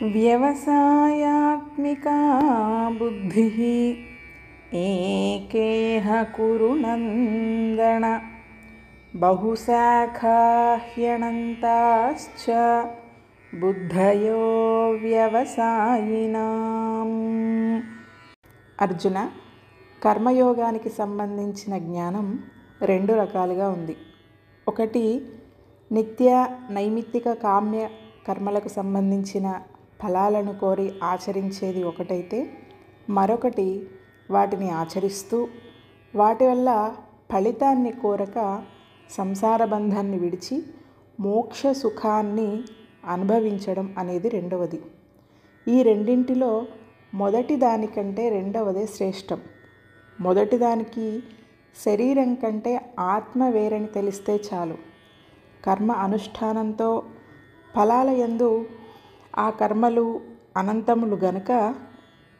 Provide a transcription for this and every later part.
వ్యవసాయాత్మికా బుద్ధిః ఏకేహ కురు నందన బహుశాఖా హ్యనంతాశ్చ బుద్ధయో వ్యవసాయినాం. అర్జున, కర్మయోగానికి సంబంధించిన జ్ఞానం రెండు రకాలుగా ఉంది. ఒకటి నిత్య నైమిత్తిక కామ్య కర్మలకు సంబంధించిన ఫలాలను కోరి ఆచరించేది ఒకటైతే, మరొకటి వాటిని ఆచరిస్తూ వాటి వల్ల ఫలితాన్ని కోరక సంసార బంధాన్ని విడిచి మోక్ష సుఖాన్ని అనుభవించడం అనేది రెండవది. ఈ రెండింటిలో మొదటి దానికంటే రెండవదే శ్రేష్టం. మొదటి దానికి శరీరం కంటే ఆత్మ వేరని తెలిస్తే చాలు. కర్మ అనుష్ఠానంతో ఫలాల యందు ఆ కర్మలు అనంతములు గనుక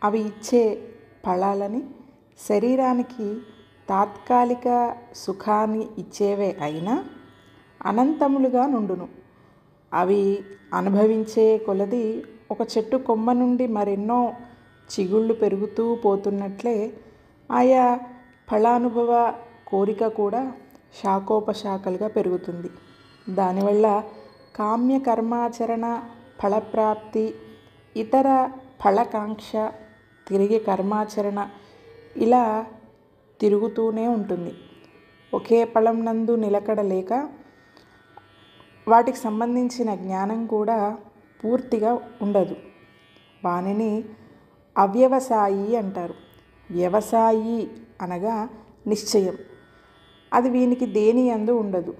అవి ఇచ్చే ఫలాలని శరీరానికి తాత్కాలిక సుఖాన్ని ఇచ్చేవే అయినా అనంతములుగా నుండును. అవి అనుభవించే కొలది ఒక చెట్టు కొమ్మ నుండి మరెన్నో చిగుళ్ళు పెరుగుతూ పోతున్నట్లే ఆయా ఫలానుభవ కోరిక కూడా శాఖోపశాఖలుగా పెరుగుతుంది. దానివల్ల కామ్య కర్మాచరణ, ఫలప్రాప్తి, ఇతర ఫలకాంక్ష, తిరిగి కర్మాచరణ ఇలా తిరుగుతూనే ఉంటుంది. ఒకే ఫలం నందు నిలకడ లేక వాటికి సంబంధించిన జ్ఞానం కూడా పూర్తిగా ఉండదు. వానిని అవ్యవసాయి అంటారు. వ్యవసాయి అనగా నిశ్చయం, అది వీనికి దేని యందు ఉండదు.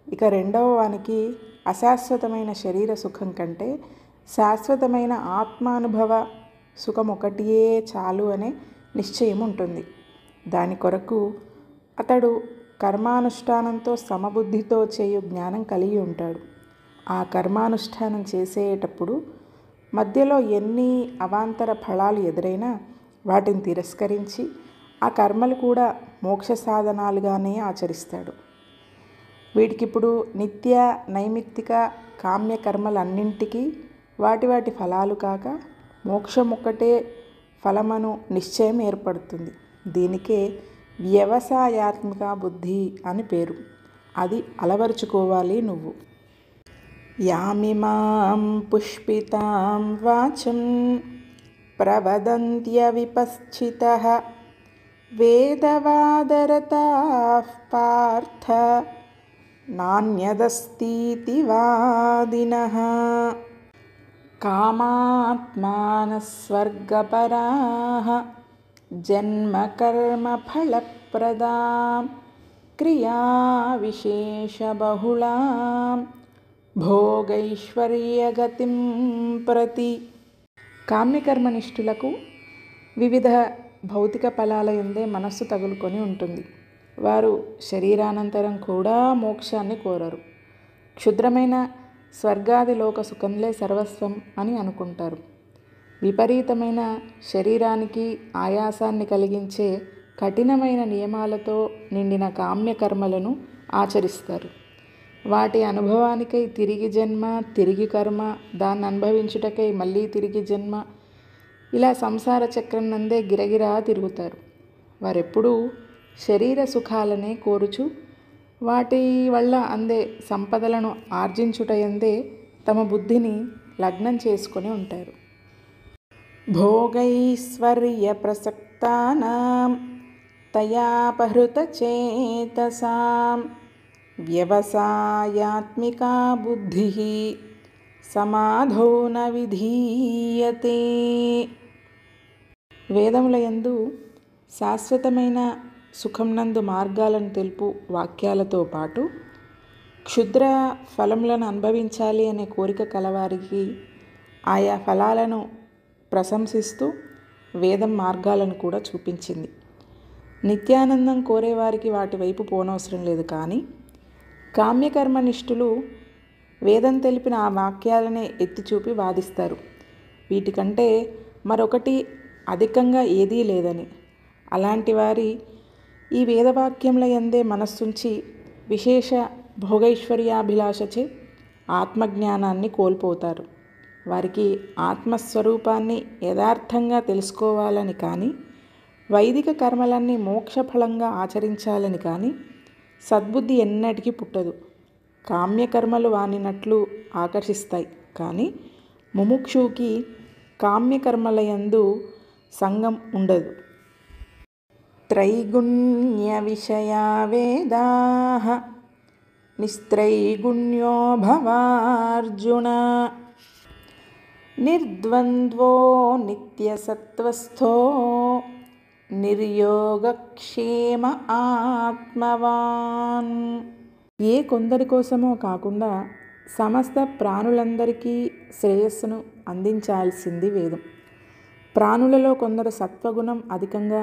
ఇక రెండవ వానికి అశాశ్వతమైన శరీర సుఖం కంటే శాశ్వతమైన ఆత్మానుభవ సుఖం ఒకటియే చాలు అనే నిశ్చయం ఉంటుంది. దాని కొరకు అతడు కర్మానుష్ఠానంతో సమబుద్ధితో చేయు జ్ఞానం కలిగి ఉంటాడు. ఆ కర్మానుష్ఠానం చేసేటప్పుడు మధ్యలో ఎన్ని అవాంతర ఫలాలు ఎదురైనా వాటిని తిరస్కరించి ఆ కర్మలు కూడా మోక్ష సాధనాలుగానే ఆచరిస్తాడు. వీటికిప్పుడు నిత్య నైమిత్తిక కామ్య కర్మలన్నింటికీ వాటి వాటి ఫలాలు కాక మోక్షం ఒక్కటే ఫలమను నిశ్చయం ఏర్పడుతుంది. దీనికే వ్యవసాయాత్మిక బుద్ధి అని పేరు. అది అలవరుచుకోవాలి నువ్వు. యామిమాం పుష్పితాం వాచం ప్రవదంత్యవిపశ్చితః వేదవాదరతాః పార్థ నాన్యదస్తీతి వాదినః. కామాత్మానః స్వర్గపరాః జన్మకర్మఫలప్రదాం క్రియావిశేషబహుళాం భోగైశ్వర్యగతిం ప్రతి. కామ్యకర్మనిష్ఠులకు వివిధ భౌతిక ఫలాల యందే మనస్సు తగులుకొని ఉంటుంది. వారు శరీరానంతరం కూడా మోక్షాన్ని కోరరు. క్షుద్రమైన స్వర్గాది లోక సుఖంలే సర్వస్వం అని అనుకుంటారు. విపరీతమైన శరీరానికి ఆయాసాన్ని కలిగించే కఠినమైన నియమాలతో నిండిన కామ్య కర్మలను ఆచరిస్తారు. వాటి అనుభవానికై తిరిగి జన్మ, తిరిగి కర్మ, దాన్ని అనుభవించుటకై మళ్ళీ తిరిగి జన్మ, ఇలా సంసార చక్రం నందే గిరగిరా తిరుగుతారు. వారెప్పుడూ శరీర సుఖాలనే కోరుచు వాటి వల్ల అందే సంపదలను ఆర్జించుటయందే తమ బుద్ధిని లగ్నం చేసుకొని ఉంటారు. భోగైశ్వర్య ప్రసక్తానాం తయాపహృత చేతసాం వ్యవసాయాత్మికా బుద్ధిః సమాధో న విధీయతే. వేదముల యందు శాశ్వతమైన సుఖం నందు మార్గాలను తెలుపు వాక్యాలతో పాటు క్షుద్ర ఫలములను అనుభవించాలి అనే కోరిక కలవారికి ఆయా ఫలాలను ప్రశంసిస్తూ వేదం మార్గాలను కూడా చూపించింది. నిత్యానందం కోరేవారికి వాటి వైపు పోనవసరం లేదు. కానీ కామ్యకర్మనిష్ఠులు వేదం తెలిపిన ఆ వాక్యాలనే ఎత్తి చూపి వాదిస్తారు. వీటికంటే మరొకటి అధికంగా ఏదీ లేదని. అలాంటి వారి ఈ వేదవాక్యముల యందే మనస్సుంచి విశేష భోగైశ్వర్యాభిలాషచే ఆత్మజ్ఞానాన్ని కోల్పోతారు. వారికి ఆత్మస్వరూపాన్ని యథార్థంగా తెలుసుకోవాలని కానీ, వైదిక కర్మలన్నీ మోక్షఫలంగా ఆచరించాలని కానీ సద్బుద్ధి ఎన్నటికీ పుట్టదు. కామ్యకర్మలు వానినట్లు ఆకర్షిస్తాయి, కానీ ముముక్షువుకి కామ్యకర్మలయందు సంగం ఉండదు. త్రైగుణ్య విషయా వేదాః నిస్త్రైగుణ్యో భవార్జున నిర్ద్వంద్వో నిత్యసత్వస్థో నిర్యోగక్షేమ ఆత్మవాన్. ఏ కొందరి కోసమో కాకుండా సమస్త ప్రాణులందరికీ శ్రేయస్సును అందించాల్సింది వేదం. ప్రాణులలో కొందరు సత్వగుణం అధికంగా,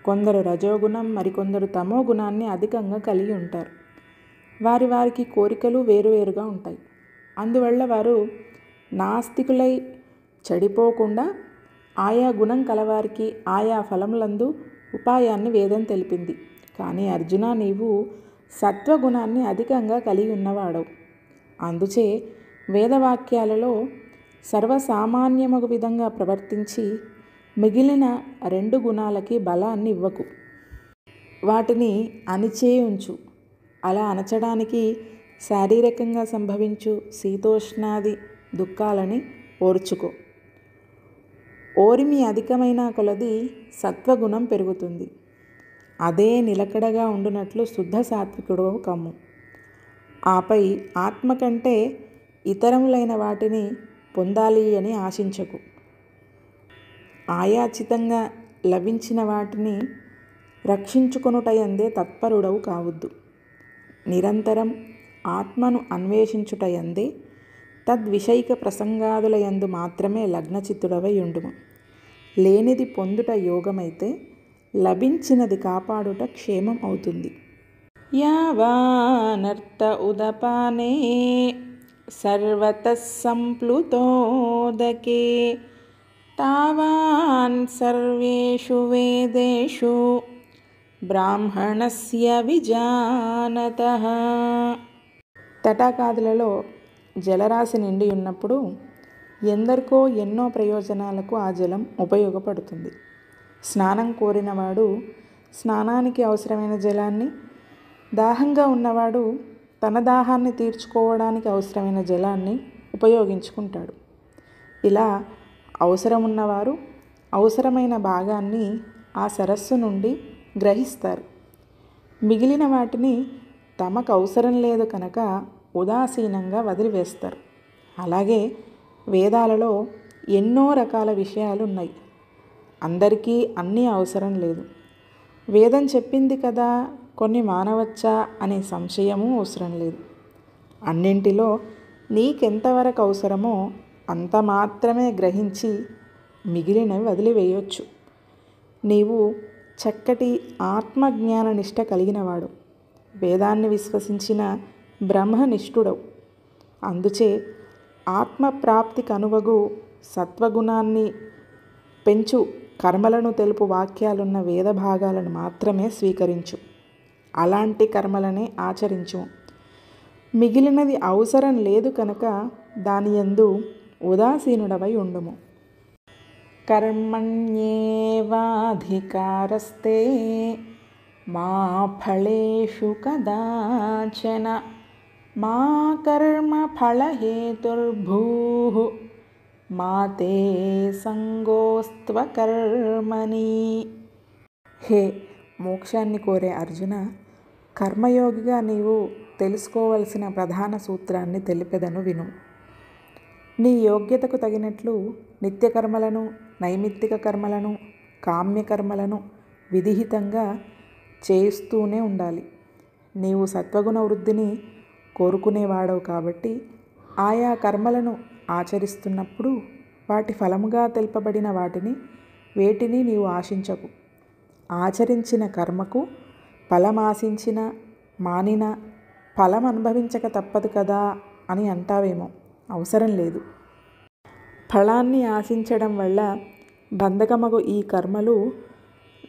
కొందరు రజోగుణం, మరికొందరు తమో గుణాన్ని అధికంగా కలిగి ఉంటారు. వారికి కోరికలు వేరువేరుగా ఉంటాయి. అందువల్ల వారు నాస్తికులై చెడిపోకుండా ఆయా గుణం కలవారికి ఆయా ఫలములందు ఉపాయాన్ని వేదం తెలిపింది. కానీ అర్జున, నీవు సత్వగుణాన్ని అధికంగా కలిగి ఉన్నవాడవు. అందుచే వేదవాక్యాలలో సర్వసామాన్యమగు విధంగా ప్రవర్తించి మిగిలిన 2 గుణాలకి బలాన్ని ఇవ్వకు, వాటిని అణిచే ఉంచు. అలా అణచడానికి శారీరకంగా సంభవించు శీతోష్ణాది దుఃఖాలని ఓర్చుకో. ఓర్మి అధికమైన కొలది సత్వగుణం పెరుగుతుంది. అదే నిలకడగా ఉండునట్లు శుద్ధ సాత్వికుడు కమ్ము. ఆపై ఆత్మ కంటే ఇతరములైన వాటిని పొందాలి అని ఆశించకు. ఆయాచితంగా లభించిన వాటిని రక్షించుకొనుటయందే తత్పరుడవు కావద్దు. నిరంతరం ఆత్మను అన్వేషించుటయందే తద్విషయిక ప్రసంగాదులయందు మాత్రమే లగ్నచిత్తుడవై ఉండుము. లేనిది పొందుట యోగమైతే లభించినది కాపాడుట క్షేమం అవుతుంది. యావానర్థ ఉదపానే సర్వతః సంప్లుతోదకే తావాన్ సర్వేషు వేదేషు బ్రాహ్మణస్య విజానతః. తటాకాదులలో జలరాశి నిండి ఉన్నప్పుడు ఎందరికో ఎన్నో ప్రయోజనాలకు ఆ జలం ఉపయోగపడుతుంది. స్నానం కోరినవాడు స్నానానికి అవసరమైన జలాన్ని, దాహంగా ఉన్నవాడు తన దాహాన్ని తీర్చుకోవడానికి అవసరమైన జలాన్ని ఉపయోగించుకుంటాడు. ఇలా అవసరం ఉన్నవారు అవసరమైన భాగాన్ని ఆ సరస్సు నుండి గ్రహిస్తారు. మిగిలిన వాటిని తమకు అవసరం లేదు కనుక ఉదాసీనంగా వదిలివేస్తారు. అలాగే వేదాలలో ఎన్నో రకాల విషయాలు ఉన్నాయి. అందరికీ అన్నీ అవసరం లేదు. వేదం చెప్పింది కదా, కొన్ని మానవచ్చా అనే సంశయము అవసరం లేదు. అన్నింటిలో నీకెంతవరకు అవసరమో అంత మాత్రమే గ్రహించి మిగిలినవి వదిలివేయొచ్చు. నీవు చక్కటి ఆత్మజ్ఞాన నిష్ట కలిగినవాడు, వేదాన్ని విశ్వసించిన బ్రహ్మనిష్ఠుడవు. అందుచే ఆత్మప్రాప్తికి అనువగు సత్వగుణాన్ని పెంచు కర్మలను తెలుపు వాక్యాలున్న వేద భాగాలను మాత్రమే స్వీకరించు. అలాంటి కర్మలనే ఆచరించు. మిగిలినది అవసరం లేదు కనుక దాని యందు ఉదాసీనుడవై ఉండుము. కర్మణ్యేవాధికారస్తే మా ఫళేషు కదాచన మా కర్మ ఫళహేతుర్భూః మా తే సంగోస్త్వకర్మణి. హే మోక్షాన్ని కోరే అర్జున, కర్మయోగిగా నీవు తెలుసుకోవలసిన ప్రధాన సూత్రాన్ని తెలిపెదను విను. నీ యోగ్యతకు తగినట్లు నిత్యకర్మలను, నైమిత్తిక కర్మలను, కామ్యకర్మలను విధిహితంగా చేస్తూనే ఉండాలి. నీవు సత్వగుణ వృద్ధిని కోరుకునేవాడవు కాబట్టి ఆయా కర్మలను ఆచరిస్తున్నప్పుడు వాటి ఫలముగా తెలుపబడిన వాటిని వేటిని నీవు ఆశించకు. ఆచరించిన కర్మకు ఫలమాశించిన మానిన ఫలం అనుభవించక తప్పదు కదా అని అంటావేమో. అవసరం లేదు. ఫలాన్ని ఆశించడం వల్ల బంధకమగు ఈ కర్మలు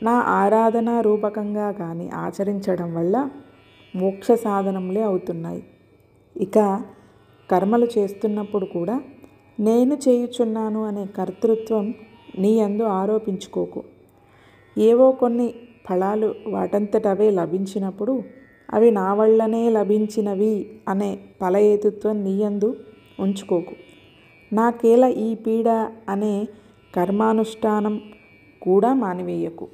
నా ఆరాధన రూపకంగా కానీ ఆచరించడం వల్ల మోక్ష సాధనములే అవుతున్నాయి. ఇక కర్మలు చేస్తున్నప్పుడు కూడా నేను చేయుచున్నాను అనే కర్తృత్వం నీ యందు ఆరోపించుకోకు. ఏవో కొన్ని ఫలాలు వాటంతట అవే లభించినప్పుడు అవి నా వల్లనే లభించినవి అనే ఫలహేతుత్వం నీ యందు ఉంచుకోకు. నాకేల ఈ పీడ అనే కర్మానుష్ఠానం కూడా మానివేయకు.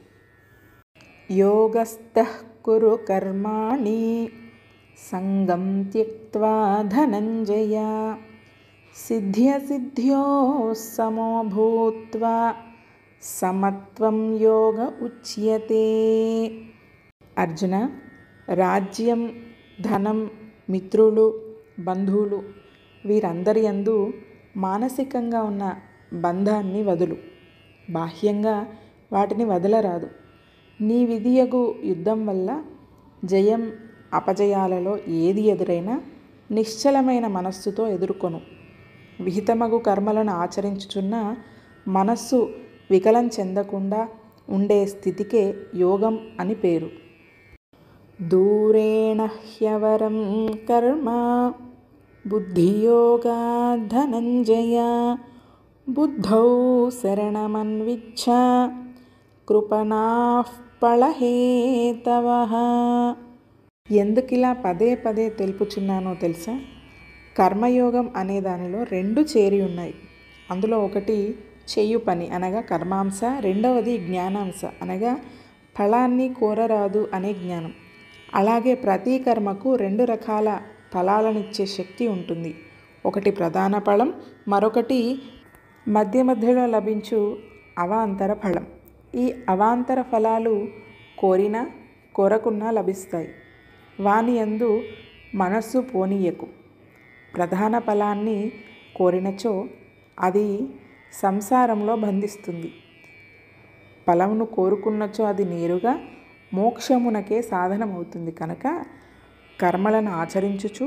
యోగస్థః కురు కర్మాణి సంగం త్యక్త్వా ధనంజయ. సిద్ధ్యసిద్ధ్యో సమో భూత్వా సమత్వం యోగ ఉచ్యతే. అర్జున, రాజ్యం, ధనం, మిత్రులు, బంధువులు వీరందరి యందు మానసికంగా ఉన్న బంధాన్ని వదులు. బాహ్యంగా వాటిని వదలరాదు. నీ విధియగు యుద్ధం వల్ల జయం అపజయాలలో ఏది ఎదురైనా నిశ్చలమైన మనస్సుతో ఎదుర్కొను. విహితమగు కర్మలను ఆచరించుచున్న మనస్సు వికలం చెందకుండా ఉండే స్థితికే యోగం అని పేరు. దూరేణ హ్యవరం కర్మ బుద్ధియోగా ధనంజయ. బుద్ధౌ శరణమన్విచ్ఛ కృపణాః ఫలహేతవః. ఎందుకిలా పదే పదే తెలుపుచున్నానో తెలుసా? కర్మయోగం అనే దానిలో 2 చేరి ఉన్నాయి. అందులో ఒకటి చేయు పని అనగా కర్మాంశ, రెండవది జ్ఞానాంశ అనగా ఫలాన్ని కోరరాదు అనే జ్ఞానం. అలాగే ప్రతి కర్మకు 2 రకాల ఫలాలనిచ్చే శక్తి ఉంటుంది. ఒకటి ప్రధాన ఫలం, మరొకటి మధ్య మధ్యలో లభించు అవాంతర ఫలం. ఈ అవాంతర ఫలాలు కోరినా కోరకున్నా లభిస్తాయి. వాని యందు మనస్సు పోనీయకు. ప్రధాన ఫలాన్ని కోరినచో అది సంసారంలో బంధిస్తుంది. ఫలమును కోరుకున్నచో అది నేరుగా మోక్షమునకే సాధనమవుతుంది. కనుక కర్మలను ఆచరించుచు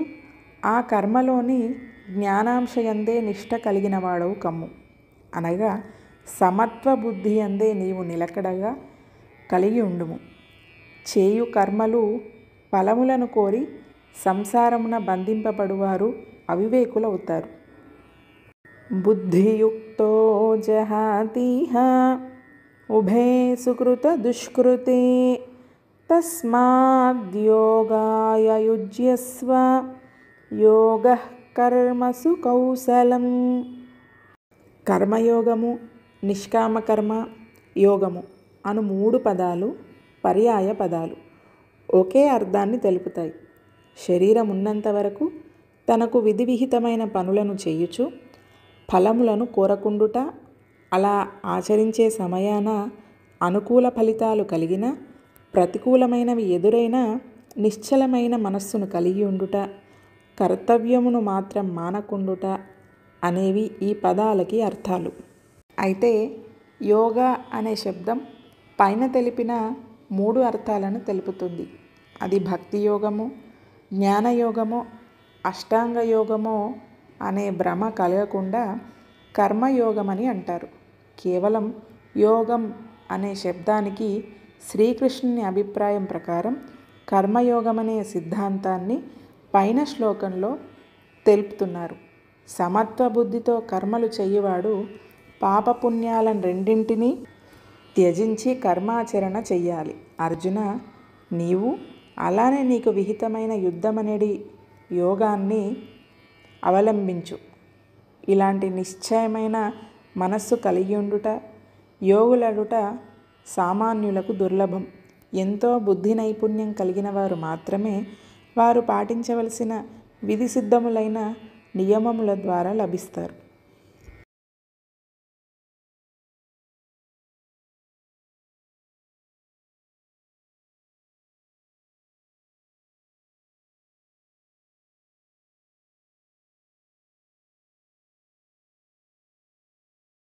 ఆ కర్మలోని జ్ఞానాంశయందే నిష్ట కలిగిన వాడవు కమ్ము. అనగా సమత్వ బుద్ధి అందే నీవు నిలకడగా కలిగి ఉండుము. చేయు కర్మలు ఫలములను కోరి సంసారమున బంధింపబడువారు అవివేకులవుతారు. బుద్ధియుక్తో జహాతిహ ఉభే సుకృత దుష్కృతే తస్మాద్యోగాయ యుజ్యస్వ యోగః కర్మసు కౌశలం. కర్మయోగము, నిష్కామకర్మ యోగము అను 3 పదాలు పర్యాయ పదాలు. ఒకే అర్థాన్ని తెలుపుతాయి. శరీరం ఉన్నంత వరకు తనకు విధివిహితమైన పనులను చేయుచు ఫలములను కోరకుండుట, అలా ఆచరించే సమయాన అనుకూల ఫలితాలు కలిగిన ప్రతికూలమైనవి ఎదురైన నిశ్చలమైన మనస్సును కలిగి ఉండుట, కర్తవ్యమును మాత్రం మానకుండుట అనేవి ఈ పదాలకి అర్థాలు. అయితే యోగా అనే శబ్దం పైన తెలిపిన 3 అర్థాలను తెలుపుతుంది. అది భక్తి యోగము, జ్ఞానయోగమో, అష్టాంగ యోగమో అనే భ్రమ కలగకుండా కర్మయోగమని అంటారు. కేవలం యోగం అనే శబ్దానికి శ్రీకృష్ణుని అభిప్రాయం ప్రకారం కర్మయోగమనే సిద్ధాంతాన్ని పైన శ్లోకంలో తెలుపుతున్నారు. సమత్వ బుద్ధితో కర్మలు చెయ్యవాడు పాపపుణ్యాలను రెండింటినీ త్యజించి కర్మాచరణ చెయ్యాలి. అర్జున, నీవు అలానే నీకు విహితమైన యుద్ధమనేది యోగాన్ని అవలంబించు. ఇలాంటి నిశ్చయమైన మనస్సు కలిగి ఉండుట, యోగులడుట సామాన్యులకు దుర్లభం. ఎంతో బుద్ధి నైపుణ్యం కలిగిన వారు మాత్రమే వారు పాటించవలసిన విధి సిద్ధములైన నియమముల ద్వారా లభిస్తారు.